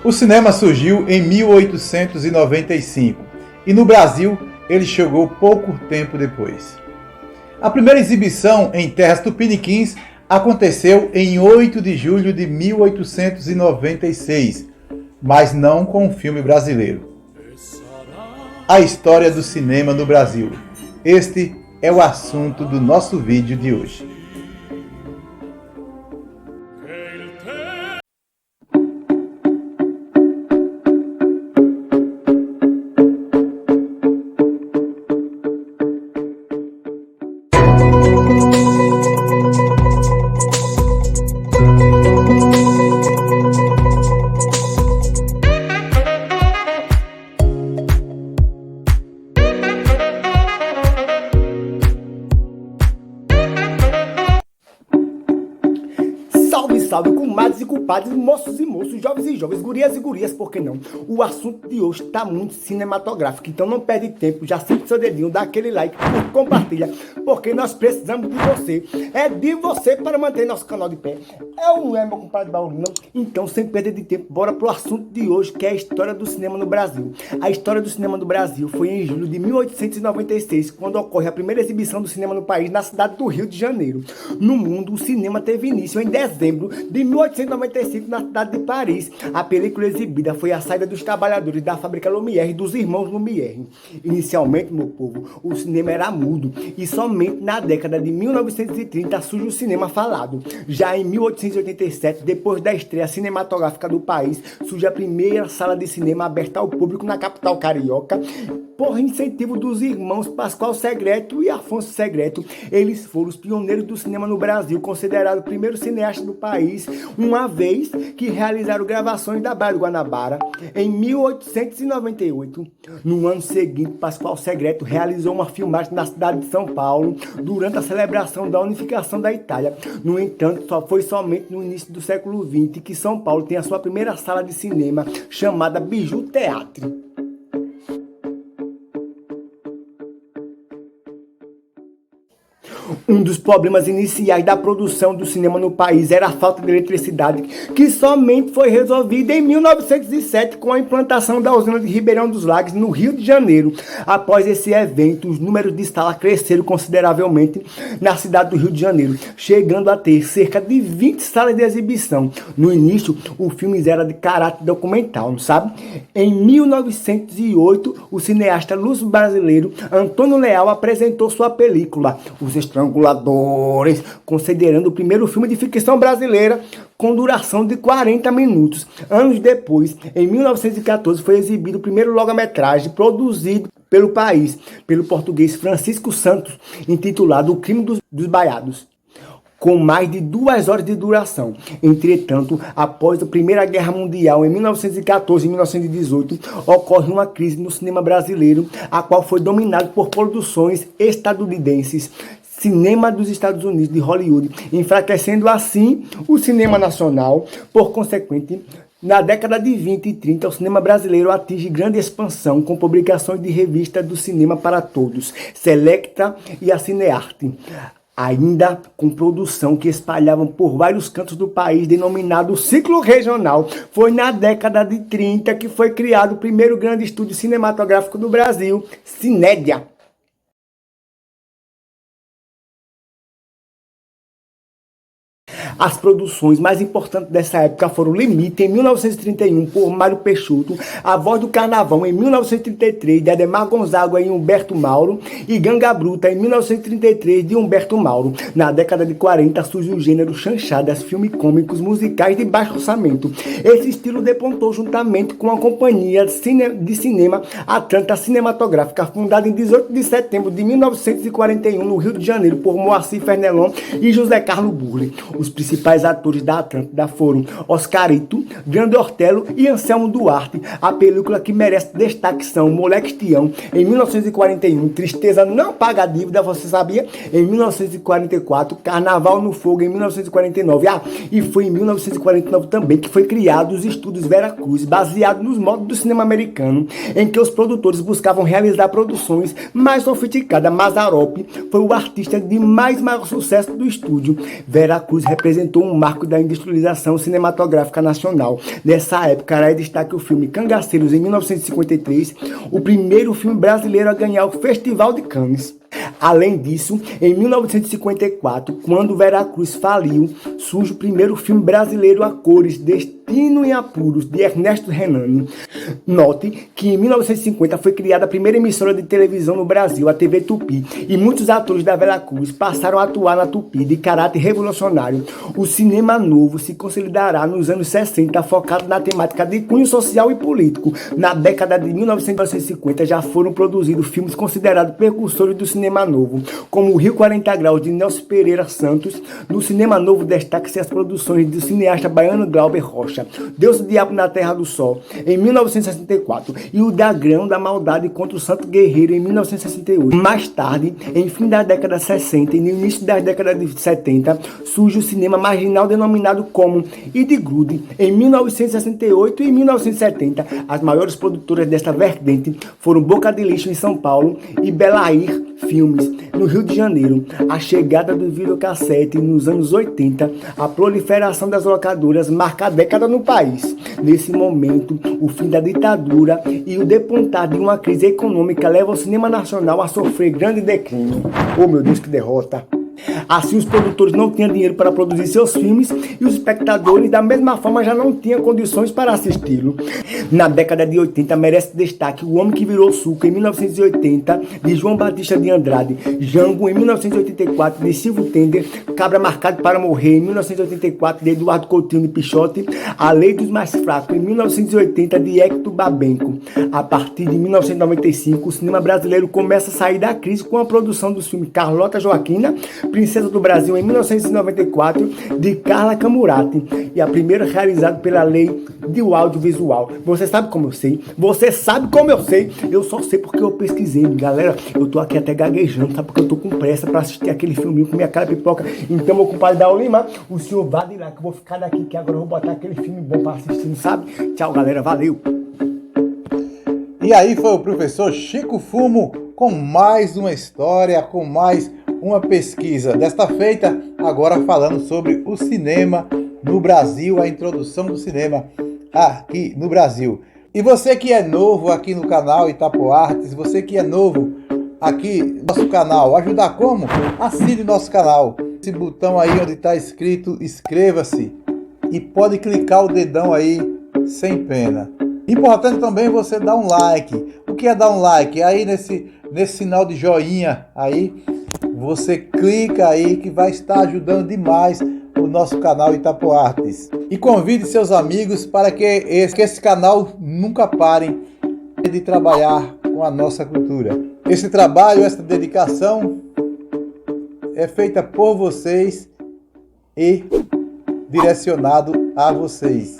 O cinema surgiu em 1895 e no Brasil ele chegou pouco tempo depois. A primeira exibição em terras tupiniquins aconteceu em 8 de julho de 1896, mas não com um filme brasileiro. A história do cinema no Brasil. Este é o assunto do nosso vídeo de hoje. Salve, comadres e compadres, moços e moços, jovens e jovens, gurias e gurias, por que não? O assunto de hoje tá muito cinematográfico, então não perde tempo, já sente seu dedinho, dá aquele like, compartilha, porque nós precisamos de você. É de você para manter nosso canal de pé. É ou não é, meu compadre Bauru, não? Então, sem perder de tempo, bora pro assunto de hoje, que é a história do cinema no Brasil. A história do cinema no Brasil foi em julho de 1896, quando ocorre a primeira exibição do cinema no país, na cidade do Rio de Janeiro. No mundo, o cinema teve início em dezembro de 1895 na cidade de Paris. A película exibida foi a saída dos trabalhadores da fábrica Lumière e dos irmãos Lumière. Inicialmente, meu povo, o cinema era mudo e somente na década de 1930 surge o cinema falado. Já em 1887, depois da estreia cinematográfica do país, surge a primeira sala de cinema aberta ao público na capital carioca, por incentivo dos irmãos Pascoal Segreto e Afonso Segreto. Eles foram os pioneiros do cinema no Brasil, considerados o primeiro cineasta do país, uma vez que realizaram gravações da Baía do Guanabara. Em 1898, no ano seguinte, Pascoal Segreto realizou uma filmagem na cidade de São Paulo, durante a celebração da unificação da Itália. No entanto, só foi somente no início do século XX que São Paulo tem a sua primeira sala de cinema, chamada Biju Teatro. Um dos problemas iniciais da produção do cinema no país era a falta de eletricidade, que somente foi resolvida em 1907 com a implantação da usina de Ribeirão dos Lagos, no Rio de Janeiro. Após esse evento, os números de salas cresceram consideravelmente na cidade do Rio de Janeiro, chegando a ter cerca de 20 salas de exibição. No início, o filme era de caráter documental, não sabe? Em 1908, o cineasta luso-brasileiro Antônio Leal apresentou sua película, Os Estranguladores, considerando o primeiro filme de ficção brasileira com duração de 40 minutos. Anos depois, em 1914, foi exibido o primeiro longa-metragem produzido pelo país, pelo português Francisco Santos, intitulado O Crime dos Baiados, com mais de 2 horas de duração. Entretanto, após a Primeira Guerra Mundial, em 1914 e 1918, ocorre uma crise no cinema brasileiro, a qual foi dominado por produções estadunidenses, cinema dos Estados Unidos, de Hollywood, enfraquecendo assim o cinema nacional. Por consequente, na década de 20 e 30, o cinema brasileiro atinge grande expansão com publicações de revistas do cinema para todos, Selecta e a Cinearte, ainda com produção que espalhavam por vários cantos do país, denominado Ciclo Regional. Foi na década de 30 que foi criado o primeiro grande estúdio cinematográfico do Brasil, Cinédia. As produções mais importantes dessa época foram Limite, em 1931, por Mário Peixoto, A Voz do Carnaval, em 1933, de Ademar Gonzaga e Humberto Mauro, e Ganga Bruta, em 1933, de Humberto Mauro. Na década de 40 surge o gênero chanchadas, filmes cômicos musicais de baixo orçamento. Esse estilo depontou juntamente com a companhia de cinema Atlanta Cinematográfica, fundada em 18 de setembro de 1941, no Rio de Janeiro, por Moacir Fernelon e José Carlos Burle. Os principais atores da Atlântida foram Oscarito, Grande Ortelo e Anselmo Duarte. A película que merece destaque são Moleque Tião, em 1941, Tristeza Não Paga a Dívida, você sabia? Em 1944, Carnaval no Fogo, em 1949. E foi em 1949 também que foi criado os Estúdios Vera Cruz, baseado nos modos do cinema americano, em que os produtores buscavam realizar produções mais sofisticadas. Mazzaropi foi o artista de maior sucesso do estúdio. Vera Cruz representa representou um marco da industrialização cinematográfica nacional. Nessa época, era destaque o filme Cangaceiros, em 1953, o primeiro filme brasileiro a ganhar o Festival de Cannes. Além disso, em 1954, quando Veracruz faliu, surge o primeiro filme brasileiro a cores, Destino em Apuros, de Ernesto Renani. Note que em 1950 foi criada a primeira emissora de televisão no Brasil, a TV Tupi, e muitos atores da Veracruz passaram a atuar na Tupi, de caráter revolucionário. O cinema novo se consolidará nos anos 60, focado na temática de cunho social e político. Na década de 1950 já foram produzidos filmes considerados precursores do cinema novo, como o Rio 40 Graus, de Nelson Pereira Santos. No cinema novo destaca-se as produções do cineasta baiano Glauber Rocha, Deus e o Diabo na Terra do Sol, em 1964, e o Dragão da Maldade contra o Santo Guerreiro, em 1968. Mais tarde, em fim da década de 60 e no início das décadas de 70, surge o cinema marginal denominado como Idgrude, em 1968 e 1970. As maiores produtoras desta vertente foram Boca de Lixo, em São Paulo, e Belair Filmes, no Rio de Janeiro. A chegada do videocassete nos anos 80, a proliferação das locadoras marca a década no país. Nesse momento, o fim da ditadura e o depontar de uma crise econômica leva o cinema nacional a sofrer grande declínio. Oh meu Deus, que derrota! Assim, os produtores não tinham dinheiro para produzir seus filmes e os espectadores, da mesma forma, já não tinham condições para assisti-lo. Na década de 80, merece destaque O Homem que Virou Suco, em 1980, de João Batista de Andrade, Jango, em 1984, de Silvio Tender, Cabra Marcado para Morrer, em 1984, de Eduardo Coutinho de Pichote, A Lei dos Mais Fracos, em 1980, de Hector Babenco. A partir de 1995, o cinema brasileiro começa a sair da crise com a produção dos filmes Carlota Joaquina, Princesa do Brasil, em 1994, de Carla Camurati, e a primeira realizada pela Lei do Audiovisual. Você sabe como eu sei? Você sabe como eu sei? Eu só sei porque eu pesquisei, galera. Eu tô aqui até gaguejando, sabe? Porque eu tô com pressa pra assistir aquele filminho com minha cara de pipoca. Então, meu compadre Daul Lima, o senhor vá de lá, que eu vou ficar daqui, que agora eu vou botar aquele filme bom pra assistir, sabe? Tchau, galera. Valeu! E aí foi o professor Chico Fumo com mais uma história, com mais uma pesquisa. Desta feita, agora falando sobre o cinema no Brasil, a introdução do cinema aqui no Brasil. E você que é novo aqui no canal Itapo Artes, você que é novo aqui no nosso canal, ajudar como? Assine nosso canal. Esse botão aí onde está escrito inscreva-se e pode clicar o dedão aí sem pena. Importante também você dar um like. O que é dar um like? Aí nesse sinal de joinha aí, você clica aí que vai estar ajudando demais o nosso canal Itapo Artes. E convide seus amigos para que esse canal nunca pare de trabalhar com a nossa cultura. Esse trabalho, essa dedicação é feita por vocês e direcionado a vocês.